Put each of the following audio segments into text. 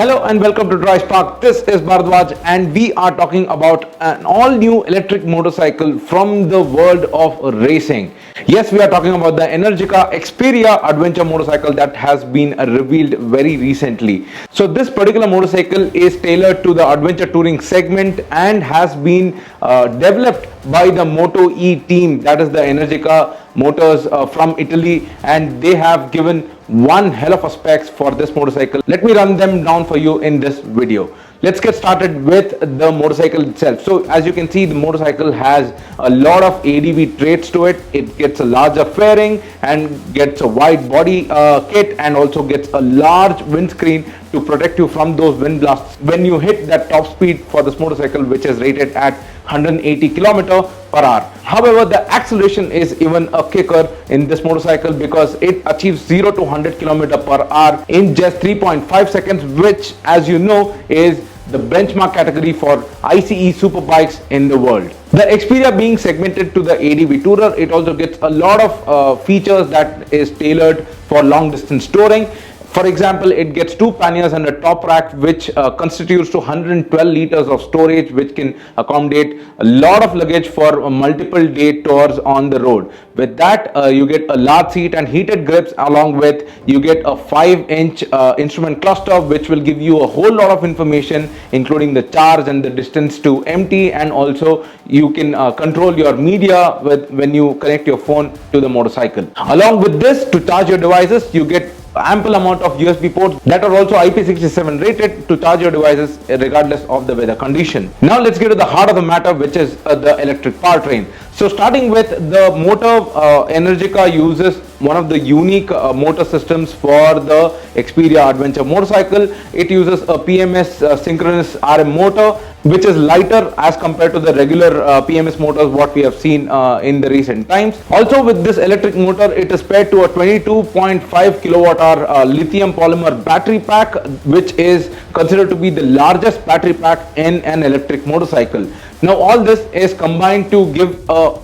Hello and welcome to DriveSpark. This is Bharadwaj and we are talking about an all-new electric motorcycle from the world of racing. Yes, we are talking about the Energica Experia adventure motorcycle that has been revealed very recently. So this particular motorcycle is tailored to the adventure touring segment and has been developed by the Moto E team, that is the Energica motors from Italy, and they have given one hell of a specs for this motorcycle. Let me run them down for you in this video. Let's get started with the motorcycle itself. So as you can see, the motorcycle has a lot of ADV traits to it. It gets a larger fairing and gets a wide body kit, and also gets a large windscreen to protect you from those wind blasts when you hit that top speed for this motorcycle, which is rated at 180 km/h. However, the acceleration is even a kicker in this motorcycle because it achieves 0 to 100 km/h in just 3.5 seconds, which, as you know, is the benchmark category for ICE superbikes in the world. The Experia being segmented to the ADV tourer, it also gets a lot of features that is tailored for long distance touring. For example, it gets two panniers and a top rack, which constitutes to 112 liters of storage, which can accommodate a lot of luggage for multiple day tours on the road. With that, you get a large seat and heated grips, along with you get a 5-inch instrument cluster, which will give you a whole lot of information, including the charge and the distance to empty, and also you can control your media when you connect your phone to the motorcycle. Along with this, to charge your devices, you get ample amount of USB ports that are also IP67 rated to charge your devices regardless of the weather condition. Now let's get to the heart of the matter, which is the electric powertrain. So starting with the motor, Energica uses one of the unique motor systems for the Experia adventure motorcycle. It uses a PMS synchronous RM motor, which is lighter as compared to the regular PMS motors what we have seen in the recent times. Also, with this electric motor, it is paired to a 22.5 kilowatt-hour lithium polymer battery pack, which is considered to be the largest battery pack in an electric motorcycle. Now all this is combined to give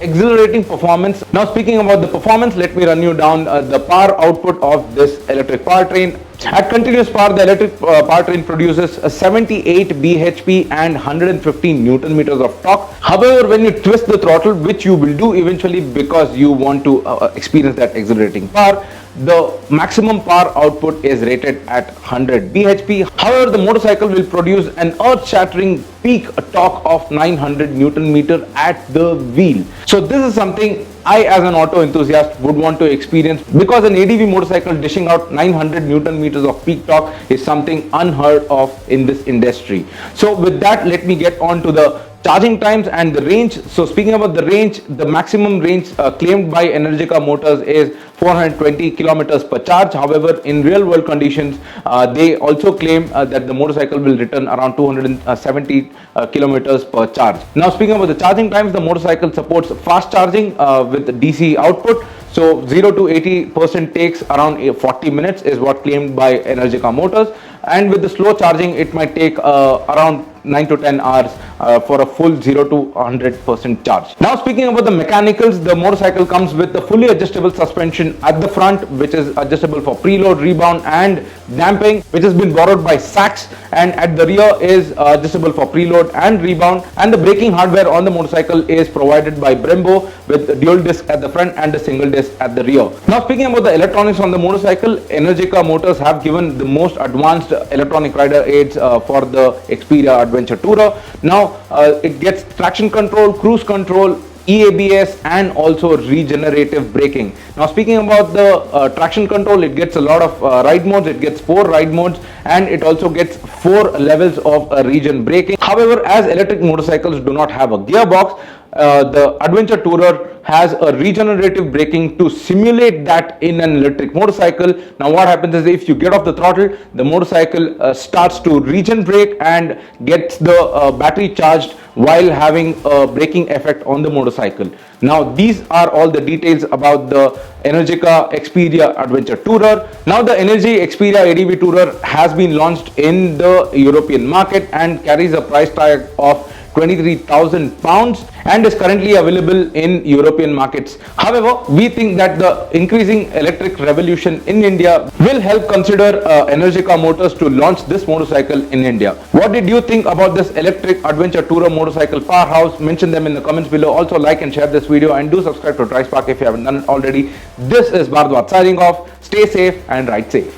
exhilarating performance. Now speaking about the performance, let me run you down the power output of this electric powertrain. At continuous power, the electric powertrain produces a 78 bhp and 115 newton meters of torque. However, when you twist the throttle, which you will do eventually because you want to experience that exhilarating power, the maximum power output is rated at 100 bhp. However, the motorcycle will produce an earth-shattering peak torque of 900 newton meter at the wheel. So this is something I, as an auto enthusiast, would want to experience, because an ADV motorcycle dishing out 900 newton meters of peak torque is something unheard of in this industry. So with that, let me get on to the charging times and the range. So speaking about the range, the maximum range claimed by Energica motors is 420 kilometers per charge. However, in real world conditions, they also claim that the motorcycle will return around 270 kilometers per charge. Now speaking about the charging times, the motorcycle supports fast charging with DC output. So 0 to 80% takes around 40 minutes is what claimed by Energica motors, and with the slow charging it might take around 9 to 10 hours for a full 0 to 100% charge. Now speaking about the mechanicals, the motorcycle comes with a fully adjustable suspension at the front, which is adjustable for preload, rebound and damping, which has been borrowed by Sachs, and at the rear is adjustable for preload and rebound, and the braking hardware on the motorcycle is provided by Brembo with dual disc at the front and a single disc at the rear. Now speaking about the electronics on the motorcycle, Energica motors have given the most advanced electronic rider aids for the Experia adventure tourer. Now it gets traction control, cruise control, EABS and also regenerative braking. Now speaking about the traction control, it gets a lot of ride modes. It gets 4 ride modes, and it also gets 4 levels of regen braking. However, as electric motorcycles do not have a gearbox, the adventure tourer has a regenerative braking to simulate that in an electric motorcycle. Now what happens is, if you get off the throttle, the motorcycle starts to regen brake and gets the battery charged while having a braking effect on the motorcycle. Now these are all the details about the Energica Experia Adventure Tourer. Now the Energica Experia ADV Tourer has been launched in the European market and carries a price tag of 23,000 pounds and is currently available in European markets. However, we think that the increasing electric revolution in India will help consider Energica Motors to launch this motorcycle in India. What did you think about this electric adventure tourer motorcycle powerhouse? Mention them in the comments below. Also like and share this video and do subscribe to DriveSpark if you haven't done it already. This is Bhardwaj signing off. Stay safe and ride safe.